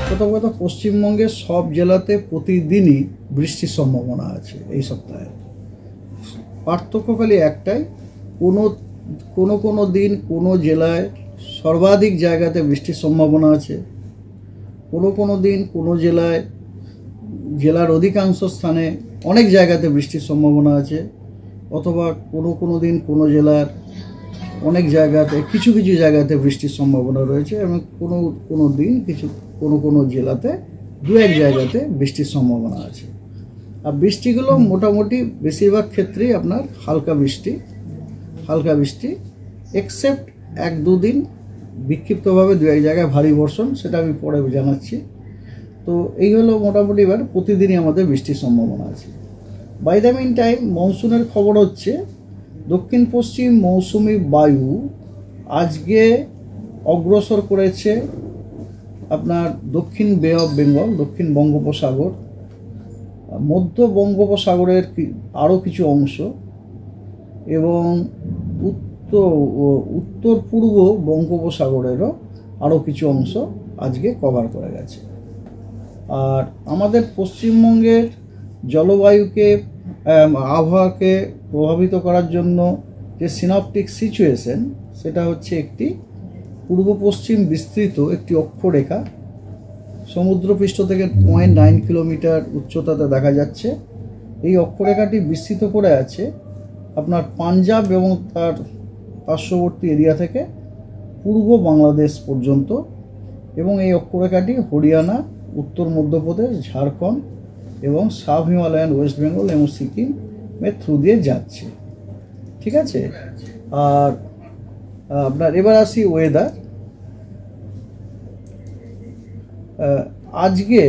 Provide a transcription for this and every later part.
প্রথম কথা, পশ্চিমবঙ্গের সব জেলাতে প্রতিদিনই বৃষ্টির সম্ভাবনা আছে এই সপ্তাহে। পার্থক্য খালি একটাই, কোনো দিন কোনো জেলায় সর্বাধিক জায়গাতে বৃষ্টির সম্ভাবনা আছে, কোনো দিন কোনো জেলার অধিকাংশ স্থানে অনেক জায়গাতে বৃষ্টির সম্ভাবনা আছে, অথবা কোনো দিন কোনো জেলার অনেক জায়গাতে কিছু জায়গাতে বৃষ্টির সম্ভাবনা রয়েছে, এবং কোনো দিন কোনো জেলাতে দু এক জায়গাতে বৃষ্টির সম্ভাবনা আছে। আর বৃষ্টিগুলো মোটামুটি বেশিরভাগ ক্ষেত্রেই আপনার হালকা বৃষ্টি, এক্সেপ্ট 1-2 দিন বিক্ষিপ্তভাবে দু এক জায়গায় ভারী বর্ষণ, সেটা আমি পরে জানাচ্ছি। তো এই হলো মোটামুটি এবার প্রতিদিনই আমাদের বৃষ্টির সম্ভাবনা আছে। বাই দ্য মিন টাইম মনসুনের খবর হচ্ছে, দক্ষিণ পশ্চিম মৌসুমি বায়ু আজকে অগ্রসর করেছে আপনার দক্ষিণ বে অফ বেঙ্গল, দক্ষিণ বঙ্গোপসাগর, মধ্য বঙ্গোপসাগরের আরও কিছু অংশ, এবং উত্তর পূর্ব বঙ্গোপসাগরেরও আরও কিছু অংশ আজকে কভার করে গেছে। আর আমাদের পশ্চিমবঙ্গের জলবায়ুকে, আবহাওয়াকে প্রভাবিত করার জন্য যে সিনপটিক সিচুয়েশন, সেটা হচ্ছে একটি পূর্ব পশ্চিম বিস্তৃত একটি অক্ষরেখা, সমুদ্রপৃষ্ঠ থেকে 0.9 কিলোমিটার উচ্চতাতে দেখা যাচ্ছে। এই অক্ষরেখাটি বিস্তৃত করে আছে আপনার পাঞ্জাব এবং তার পার্শ্ববর্তী এরিয়া থেকে পূর্ব বাংলাদেশ পর্যন্ত, এবং এই অক্ষরেখাটি হরিয়ানা, উত্তর মধ্যপ্রদেশ, ঝাড়খণ্ড এবং সাব হিমালয়ান ওয়েস্ট বেঙ্গল এবং সিকিমের থ্রু দিয়ে যাচ্ছে। ঠিক আছে। আর আপনার এবার আসি ওয়েদার। আজকে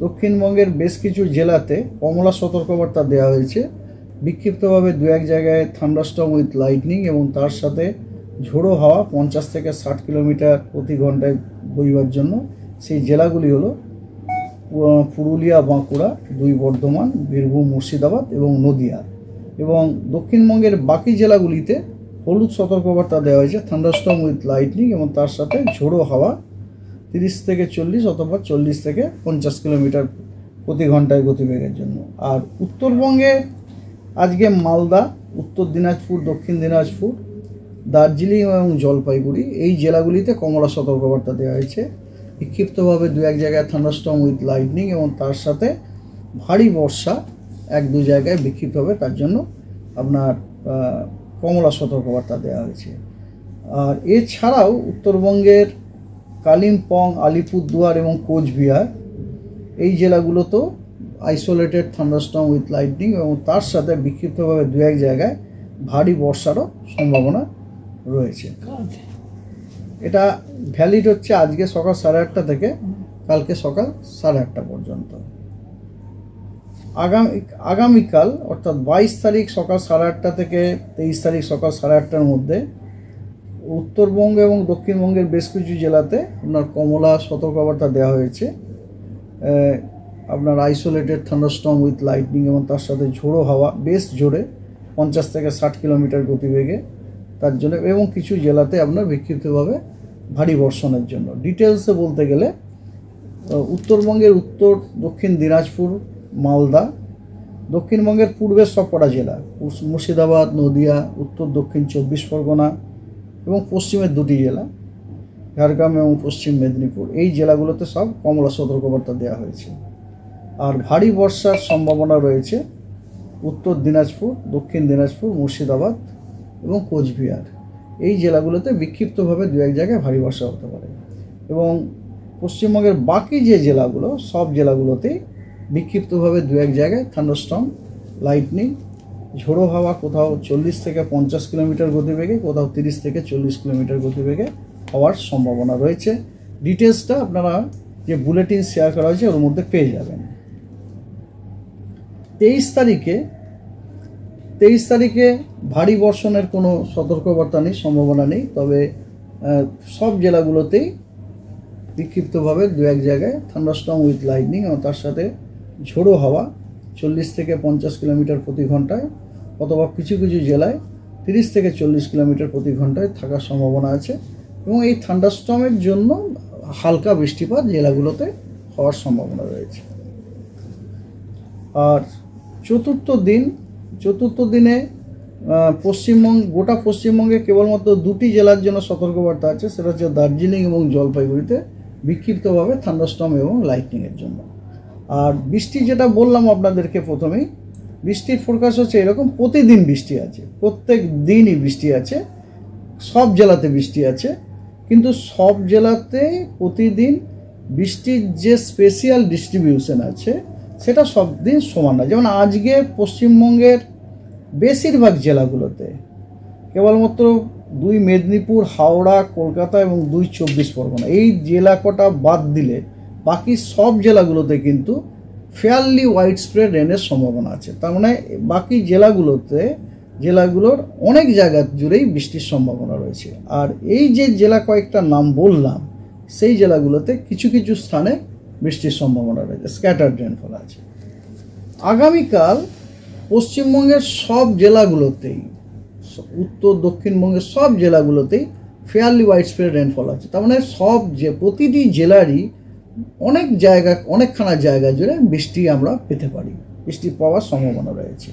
দক্ষিণবঙ্গের বেশ কিছু জেলাতে কমলা সতর্কবার্তা দেওয়া হয়েছে। বিক্ষিপ্তভাবে দু এক জায়গায় থান্ডারস্টর্ম উইথ লাইটনিং এবং তার সাথে ঝোড়ো হাওয়া 50 থেকে 60 কিলোমিটার প্রতি ঘন্টায় বইবার জন্য। সেই জেলাগুলি হলো পুরুলিয়া, বাঁকুড়া, 2 বর্ধমান, বীরভূম, মুর্শিদাবাদ এবং নদিয়া। এবং দক্ষিণবঙ্গের বাকি জেলাগুলিতে হলুদ সতর্কবার্তা দেওয়া হয়েছে, থান্ডারস্টর্ম উইথ লাইটনিং এবং তার সাথে ঝোড়ো হাওয়া 30 থেকে 40 অথবা 40 থেকে 50 কিলোমিটার প্রতি ঘন্টায় গতিবেগের জন্য। আর উত্তরবঙ্গে আজকে মালদা, উত্তর দিনাজপুর, দক্ষিণ দিনাজপুর, দার্জিলিং এবং জলপাইগুড়ি এই জেলাগুলিতে কমলা সতর্কবার্তা দেওয়া হয়েছে। বিক্ষিপ্তভাবে দু এক জায়গায় থান্ডারস্টর্ম উইথ লাইটনিং এবং তার সাথে ভারী বর্ষা 1-2 জায়গায় বিক্ষিপ্তভাবে, তার জন্য আপনার কমলা সতর্কবার্তা দেওয়া হয়েছে। আর এছাড়াও উত্তরবঙ্গের কালিম্পং, আলিপুরদুয়ার এবং কোচবিহার এই জেলাগুলোতেও আইসোলেটেড থান্ডারস্টর্ম উইথ লাইটনিং এবং তার সাথে বিক্ষিপ্তভাবে দু এক জায়গায় ভারী বর্ষারও সম্ভাবনা রয়েছে। এটা ভ্যালিড হচ্ছে আজকে সকাল 8:30 থেকে কালকে সকাল 8:30 পর্যন্ত। আগামীকাল অর্থাৎ 22 তারিখ সকাল 8:30 থেকে 23 তারিখ সকাল 8:30-র মধ্যে উত্তরবঙ্গ এবং দক্ষিণবঙ্গের বেশ কিছু জেলাতে আপনার কমলা সতর্কবার্তা দেওয়া হয়েছে। আপনার আইসোলেটেড থান্ডারস্টর্ম উইথ লাইটনিং এবং তার সাথে ঝোড়ো হাওয়া বেশ জোরে 50 থেকে 60 কিলোমিটার গতিবেগে, তার জন্য, এবং কিছু জেলাতে আপনার বিক্ষিপ্তভাবে ভারী বর্ষণের জন্য। ডিটেলসে বলতে গেলে উত্তরবঙ্গের উত্তর দক্ষিণ দিনাজপুর, মালদা, দক্ষিণবঙ্গের পূর্বের সবকটা জেলা মুর্শিদাবাদ, নদিয়া, উত্তর দক্ষিণ 24 পরগনা এবং পশ্চিমের 2টি জেলা ঝাড়গ্রাম এবং পশ্চিম মেদিনীপুর, এই জেলাগুলোতে সব কমলা সতর্কবার্তা দেওয়া হয়েছে। আর ভারী বর্ষার সম্ভাবনা রয়েছে উত্তর দিনাজপুর, দক্ষিণ দিনাজপুর, মুর্শিদাবাদ এবং কোচবিহার এই জেলাগুলোতে বিক্ষিপ্তভাবে দু এক জায়গায় ভারী বর্ষা হতে পারে। এবং পশ্চিমবঙ্গের বাকি যে জেলাগুলো, সব জেলাগুলোতেই বিক্ষিপ্তভাবে দু এক জায়গায় থান্ডারস্টর্ম, লাইটনিং, ঝোড়ো হাওয়া কোথাও 40 থেকে 50 কিলোমিটার গতিবেগে, কোথাও 30 থেকে 40 কিলোমিটার গতিবেগে হওয়ার সম্ভাবনা রয়েছে। ডিটেলসটা আপনারা যে বুলেটিন শেয়ার করা হয়েছে ওর মধ্যে পেয়ে যাবেন। 23 তারিখে ভারী বর্ষণের কোনো সতর্কবার্তা নেই, সম্ভাবনা নেই, তবে সব জেলাগুলোতেই বিক্ষিপ্তভাবে দু এক জায়গায় থান্ডারস্টর্ম উইথ লাইটনিং এবং তার সাথে ঝোড়ো হাওয়া 40 থেকে 50 কিলোমিটার প্রতি ঘন্টায় অথবা কিছু জেলায় 30 থেকে 40 কিলোমিটার প্রতি ঘন্টায় থাকার সম্ভাবনা আছে। এবং এই থান্ডারস্টর্মের জন্য হালকা বৃষ্টিপাত জেলাগুলোতে হওয়ার সম্ভাবনা রয়েছে। আর চতুর্থ দিনে গোটা পশ্চিমবঙ্গে কেবলমাত্র দুটি জেলার জন্য সতর্কবার্তা আছে, সেটা হচ্ছে দার্জিলিং এবং জলপাইগুড়িতে বিক্ষিপ্তভাবে থান্ডারস্টর্ম এবং লাইটনিংয়ের জন্য। আর বৃষ্টি যেটা বললাম আপনাদেরকে প্রথমেই, বৃষ্টির ফোরকাস্ট হচ্ছে এরকম, প্রতিদিন বৃষ্টি আছে, প্রত্যেক দিনই বৃষ্টি আছে, সব জেলাতে বৃষ্টি আছে, কিন্তু সব জেলাতে প্রতিদিন বৃষ্টির যে স্পেশাল ডিস্ট্রিবিউশন আছে সেটা সব দিন সমান না। যেমন আজকে পশ্চিমবঙ্গের বেশিরভাগ জেলাগুলোতে কেবলমাত্র 2 মেদিনীপুর, হাওড়া, কলকাতা এবং 2 24 পরগনা, এই জেলা কটা বাদ দিলে বাকি সব জেলাগুলোতে কিন্তু ফেয়ারলি ওয়াইড স্প্রেড রেনের সম্ভাবনা আছে। তার মানে বাকি জেলাগুলোর অনেক জায়গা জুড়েই বৃষ্টির সম্ভাবনা রয়েছে। আর এই যে জেলা কয়েকটা নাম বললাম, সেই জেলাগুলোতে কিছু কিছু স্থানে বৃষ্টির সম্ভাবনা রয়েছে, স্ক্যাটার্ড রেনফল আছে। আগামীকাল পশ্চিমবঙ্গের সব জেলাগুলোতেই, উত্তর দক্ষিণবঙ্গের সব জেলাগুলোতেই ফেয়ারলি ওয়াইড স্প্রেড রেনফল আছে। তার মানে প্রতিটি জেলারই অনেকখানা জায়গা জুড়ে বৃষ্টি আমরা পেতে পারি, বৃষ্টি পাওয়ার সম্ভাবনা রয়েছে।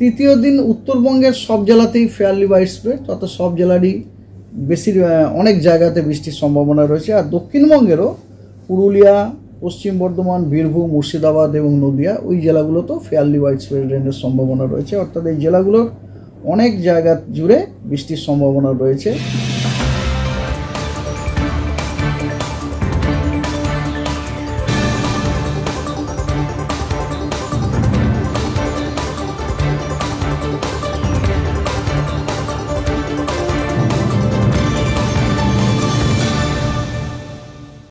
তৃতীয় দিন উত্তরবঙ্গের সব জেলাতেই ফেয়ারলি ওয়াইড স্প্রেড, অর্থাৎ সব জেলারই অনেক জায়গাতে বৃষ্টির সম্ভাবনা রয়েছে। আর দক্ষিণবঙ্গেরও পুরুলিয়া, পশ্চিম বর্ধমান, বীরভূম, মুর্শিদাবাদ এবং নদিয়া, ওই জেলাগুলোতেও ফেয়ারলি ওয়াইড স্প্রেড রেনের সম্ভাবনা রয়েছে। অর্থাৎ এই জেলাগুলোর অনেক জায়গা জুড়ে বৃষ্টির সম্ভাবনা রয়েছে।